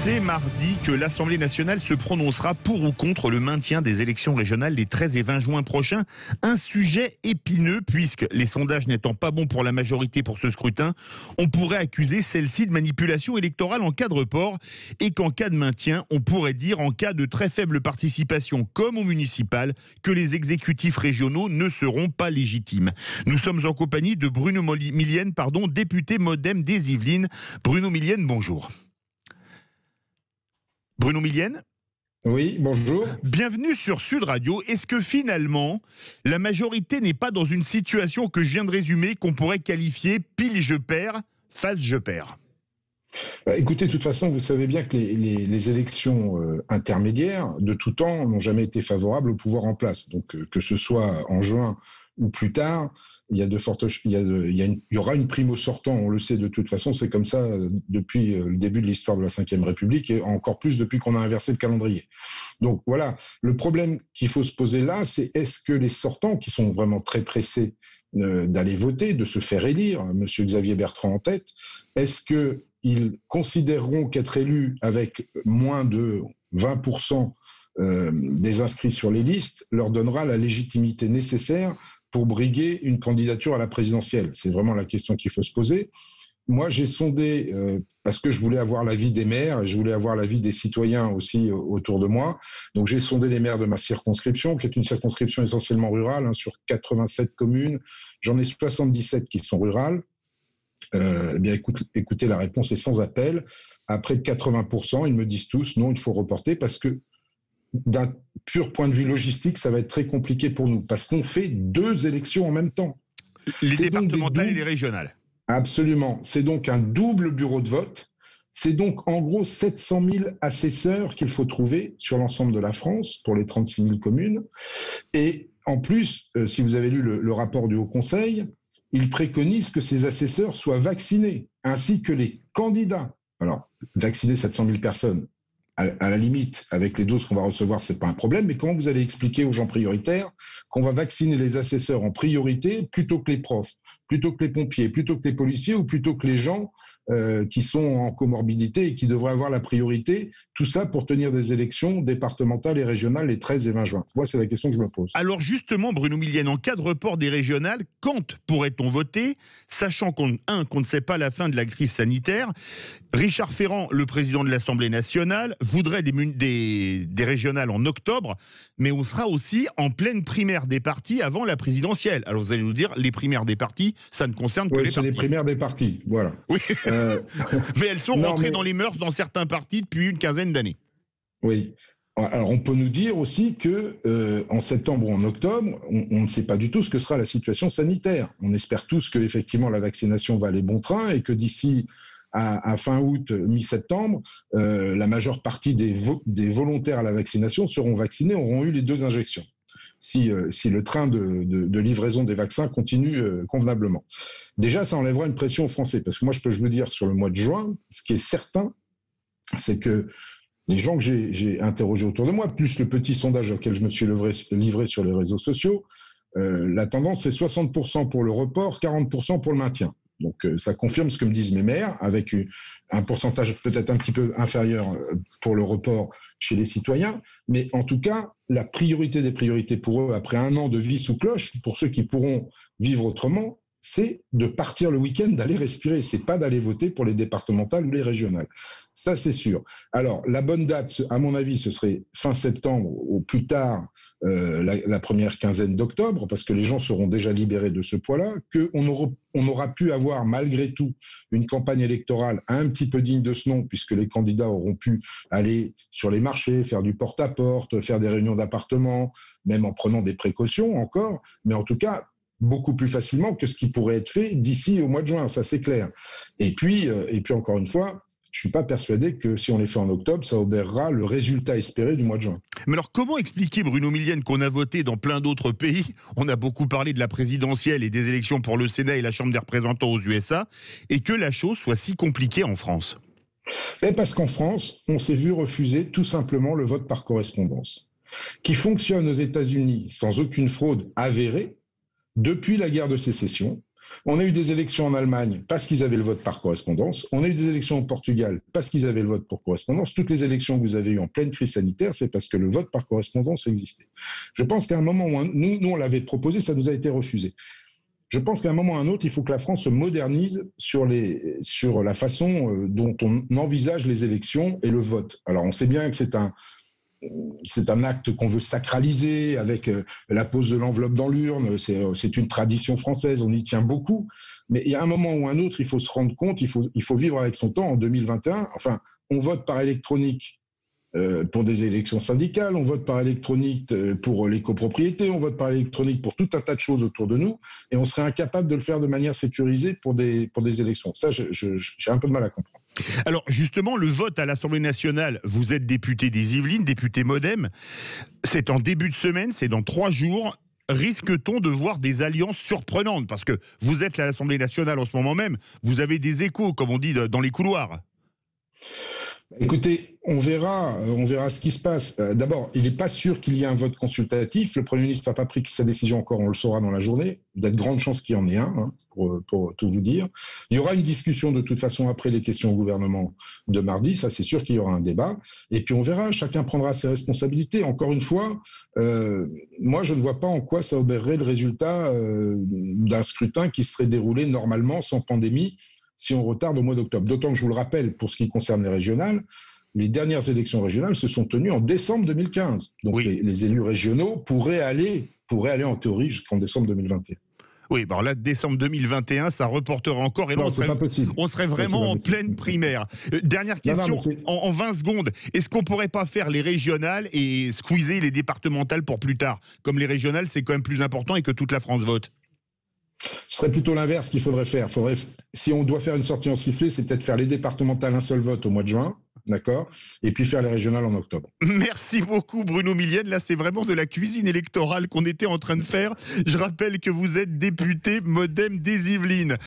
C'est mardi que l'Assemblée nationale se prononcera pour ou contre le maintien des élections régionales les 13 et 20 juin prochains. Un sujet épineux puisque les sondages n'étant pas bons pour la majorité pour ce scrutin, on pourrait accuser celle-ci de manipulation électorale en cas de report et qu'en cas de maintien, on pourrait dire en cas de très faible participation comme au municipal que les exécutifs régionaux ne seront pas légitimes. Nous sommes en compagnie de Bruno Millienne, député MoDem des Yvelines. Bruno Millienne, bonjour. Bruno Millienne ? Oui, bonjour. Bienvenue sur Sud Radio. Est-ce que finalement, la majorité n'est pas dans une situation que je viens de résumer, qu'on pourrait qualifier pile je perds, face je perds ? Écoutez, de toute façon, vous savez bien que les élections intermédiaires, de tout temps, n'ont jamais été favorables au pouvoir en place. Donc, que ce soit en juin ou plus tard, il y aura une prime au sortant, on le sait de toute façon, c'est comme ça depuis le début de l'histoire de la Ve République et encore plus depuis qu'on a inversé le calendrier. Donc voilà, le problème qu'il faut se poser là, c'est est-ce que les sortants, qui sont vraiment très pressés d'aller voter, de se faire élire, Monsieur Xavier Bertrand en tête, est-ce qu'ils considéreront qu'être élus avec moins de 20% des inscrits sur les listes leur donnera la légitimité nécessaire pour briguer une candidature à la présidentielle? C'est vraiment la question qu'il faut se poser. Moi, j'ai sondé, parce que je voulais avoir l'avis des maires, et je voulais avoir l'avis des citoyens aussi autour de moi. Donc, j'ai sondé les maires de ma circonscription, qui est une circonscription essentiellement rurale, sur 87 communes. J'en ai 77 qui sont rurales. Écoutez, la réponse est sans appel. À près de 80%, ils me disent tous, non, il faut reporter parce que d'un pur point de vue logistique, ça va être très compliqué pour nous, parce qu'on fait 2 élections en même temps. Les départementales et les régionales. Absolument. C'est donc un double bureau de vote. C'est donc en gros 700 000 assesseurs qu'il faut trouver sur l'ensemble de la France pour les 36 000 communes. Et en plus, si vous avez lu le rapport du Haut Conseil, il préconise que ces assesseurs soient vaccinés, ainsi que les candidats. Alors, vacciner 700 000 personnes, à la limite, avec les doses qu'on va recevoir, c'est pas un problème, mais comment vous allez expliquer aux gens prioritaires qu'on va vacciner les assesseurs en priorité plutôt que les profs, plutôt que les pompiers, plutôt que les policiers ou plutôt que les gens qui sont en comorbidité et qui devraient avoir la priorité, tout ça pour tenir des élections départementales et régionales les 13 et 20 juin. Moi, c'est la question que je me pose. Alors justement, Bruno Millienne, en cas de report des régionales, quand pourrait-on voter, sachant qu'on ne sait pas la fin de la crise sanitaire? Richard Ferrand, le président de l'Assemblée nationale, voudrait des régionales en octobre, mais on sera aussi en pleine primaire des partis avant la présidentielle. Alors vous allez nous dire, les primaires des partis, ça ne concerne que les partis. Oui, c'est les primaires des partis, voilà. Oui. Mais elles sont rentrées dans les mœurs dans certains partis depuis une quinzaine d'années. Oui. Alors on peut nous dire aussi que en septembre ou en octobre, on ne sait pas du tout ce que sera la situation sanitaire. On espère tous que effectivement la vaccination va aller bon train et que d'ici à fin août, mi-septembre, la majeure partie des volontaires à la vaccination seront vaccinés, auront eu les 2 injections. Si le train de livraison des vaccins continue convenablement. Déjà, ça enlèvera une pression aux Français, parce que moi, je peux vous dire, sur le mois de juin, ce qui est certain, c'est que les gens que j'ai interrogés autour de moi, plus le petit sondage auquel je me suis livré sur les réseaux sociaux, la tendance est 60% pour le report, 40% pour le maintien. Donc ça confirme ce que me disent mes maires, avec un pourcentage peut-être un petit peu inférieur pour le report chez les citoyens. Mais en tout cas, la priorité des priorités pour eux, après un an de vie sous cloche, pour ceux qui pourront vivre autrement, c'est de partir le week-end, d'aller respirer. C'est pas d'aller voter pour les départementales ou les régionales. Ça, c'est sûr. Alors, la bonne date, à mon avis, ce serait fin septembre, au plus tard, la première quinzaine d'octobre, parce que les gens seront déjà libérés de ce poids-là, qu'on aura pu avoir, malgré tout, une campagne électorale un petit peu digne de ce nom, puisque les candidats auront pu aller sur les marchés, faire du porte-à-porte, faire des réunions d'appartements, même en prenant des précautions encore, mais en tout cas, beaucoup plus facilement que ce qui pourrait être fait d'ici au mois de juin, ça c'est clair. Et puis encore une fois, je suis pas persuadé que si on les fait en octobre, ça obérera le résultat espéré du mois de juin. Mais alors comment expliquer, Bruno Millienne, qu'on a voté dans plein d'autres pays, on a beaucoup parlé de la présidentielle et des élections pour le Sénat et la Chambre des représentants aux USA, et que la chose soit si compliquée en France? Parce qu'en France, on s'est vu refuser tout simplement le vote par correspondance, qui fonctionne aux États-Unis sans aucune fraude avérée, depuis la guerre de sécession, On a eu des élections en Allemagne parce qu'ils avaient le vote par correspondance. On a eu des élections au Portugal parce qu'ils avaient le vote par correspondance. Toutes les élections que vous avez eues en pleine crise sanitaire, c'est parce que le vote par correspondance existait. Je pense qu'à un moment où nous on l'avait proposé, ça nous a été refusé. Je pense qu'à un moment ou à un autre, il faut que la France se modernise sur la façon dont on envisage les élections et le vote. Alors on sait bien que c'est un acte qu'on veut sacraliser avec la pose de l'enveloppe dans l'urne. C'est une tradition française, on y tient beaucoup. Mais il y a un moment ou un autre, il faut se rendre compte, il faut vivre avec son temps en 2021. Enfin, on vote par électronique pour des élections syndicales, on vote par électronique pour les copropriétés, on vote par électronique pour tout un tas de choses autour de nous, et on serait incapable de le faire de manière sécurisée pour des élections. Ça, j'ai un peu de mal à comprendre. Alors justement, le vote à l'Assemblée nationale, vous êtes député des Yvelines, député MoDem, c'est en début de semaine, c'est dans 3 jours. Risque-t-on de voir des alliances surprenantes? Parce que vous êtes à l'Assemblée nationale en ce moment même, vous avez des échos, comme on dit, dans les couloirs. Écoutez, on verra ce qui se passe. D'abord, il n'est pas sûr qu'il y ait un vote consultatif. Le Premier ministre n'a pas pris sa décision encore, on le saura dans la journée. Il y a de grandes chances qu'il y en ait un, hein, pour tout vous dire. Il y aura une discussion de toute façon après les questions au gouvernement de mardi, ça c'est sûr qu'il y aura un débat. Et puis on verra, chacun prendra ses responsabilités. Encore une fois, moi je ne vois pas en quoi ça obérerait le résultat d'un scrutin qui serait déroulé normalement sans pandémie, si on retarde au mois d'octobre. D'autant que je vous le rappelle, pour ce qui concerne les régionales, les dernières élections régionales se sont tenues en décembre 2015. Donc oui, les élus régionaux pourraient aller en théorie jusqu'en décembre 2021. Oui, alors là, décembre 2021, ça reportera encore. Et là, on serait vraiment en pleine primaire. Dernière question, en 20 secondes. Est-ce qu'on ne pourrait pas faire les régionales et squeezer les départementales pour plus tard? Comme les régionales, c'est quand même plus important et que toute la France vote. Ce serait plutôt l'inverse qu'il faudrait faire. Si on doit faire une sortie en sifflet, c'est peut-être faire les départementales un seul vote au mois de juin, d'accord, et puis faire les régionales en octobre. Merci beaucoup Bruno Millienne. Là, c'est vraiment de la cuisine électorale qu'on était en train de faire. Je rappelle que vous êtes député MoDem des Yvelines.